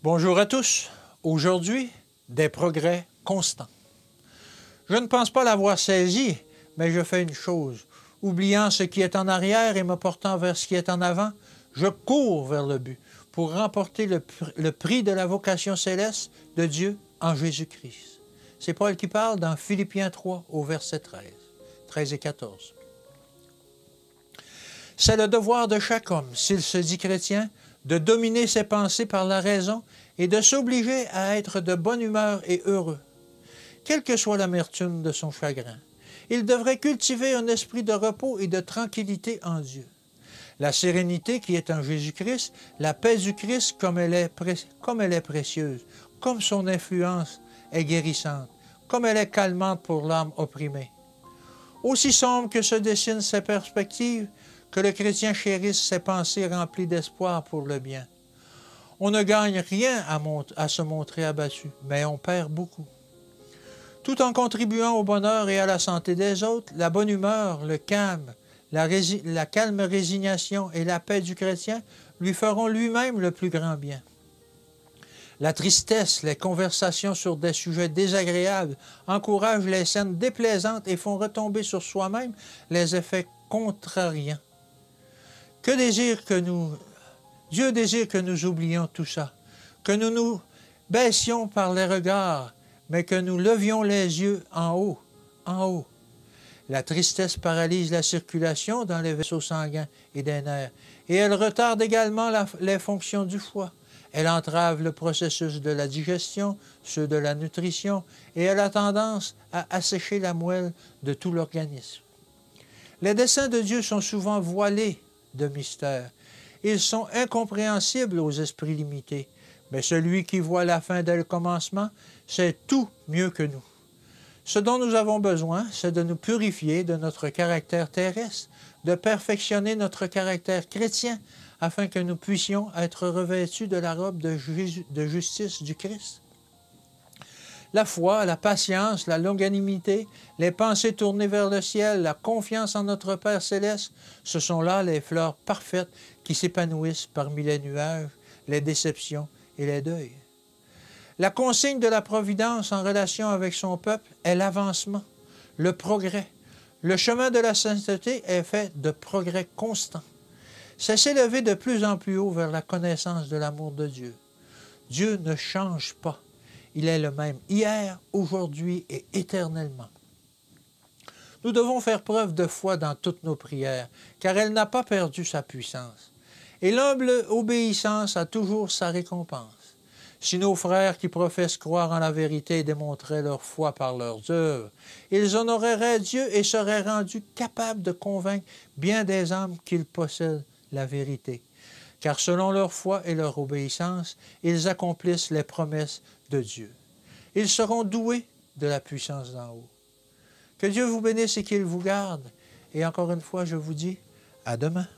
Bonjour à tous. Aujourd'hui, des progrès constants. Je ne pense pas l'avoir saisi, mais je fais une chose. Oubliant ce qui est en arrière et me portant vers ce qui est en avant, je cours vers le but pour remporter le prix de la vocation céleste de Dieu en Jésus-Christ. C'est Paul qui parle dans Philippiens 3 au verset 13 et 14. C'est le devoir de chaque homme, s'il se dit chrétien, de dominer ses pensées par la raison et de s'obliger à être de bonne humeur et heureux. Quelle que soit l'amertume de son chagrin, il devrait cultiver un esprit de repos et de tranquillité en Dieu. La sérénité qui est en Jésus-Christ, la paix du Christ comme elle est précieuse, comme son influence est guérissante, comme elle est calmante pour l'âme opprimée. Aussi sombre que se dessinent ces perspectives, que le chrétien chérisse ses pensées remplies d'espoir pour le bien. On ne gagne rien à se montrer abattu, mais on perd beaucoup. Tout en contribuant au bonheur et à la santé des autres, la bonne humeur, le calme, la calme résignation et la paix du chrétien lui feront lui-même le plus grand bien. La tristesse, les conversations sur des sujets désagréables encouragent les scènes déplaisantes et font retomber sur soi-même les effets contrariants. Dieu désire que nous oublions tout ça, que nous nous baissions par les regards, mais que nous levions les yeux en haut, en haut. La tristesse paralyse la circulation dans les vaisseaux sanguins et des nerfs, et elle retarde également les fonctions du foie. Elle entrave le processus de la digestion, ceux de la nutrition, et elle a tendance à assécher la moelle de tout l'organisme. Les desseins de Dieu sont souvent voilés de mystère. Ils sont incompréhensibles aux esprits limités, mais celui qui voit la fin dès le commencement sait tout mieux que nous. Ce dont nous avons besoin, c'est de nous purifier de notre caractère terrestre, de perfectionner notre caractère chrétien, afin que nous puissions être revêtus de la robe de justice du Christ. La foi, la patience, la longanimité, les pensées tournées vers le ciel, la confiance en notre Père céleste, ce sont là les fleurs parfaites qui s'épanouissent parmi les nuages, les déceptions et les deuils. La consigne de la Providence en relation avec son peuple est l'avancement, le progrès. Le chemin de la sainteté est fait de progrès constants. C'est s'élever de plus en plus haut vers la connaissance de l'amour de Dieu. Dieu ne change pas. Il est le même hier, aujourd'hui et éternellement. Nous devons faire preuve de foi dans toutes nos prières, car elle n'a pas perdu sa puissance. Et l'humble obéissance a toujours sa récompense. Si nos frères qui professent croire en la vérité démontraient leur foi par leurs œuvres, ils honoreraient Dieu et seraient rendus capables de convaincre bien des âmes qu'ils possèdent la vérité. Car selon leur foi et leur obéissance, ils accomplissent les promesses de Dieu. Ils seront doués de la puissance d'en haut. Que Dieu vous bénisse et qu'il vous garde. Et encore une fois, je vous dis à demain.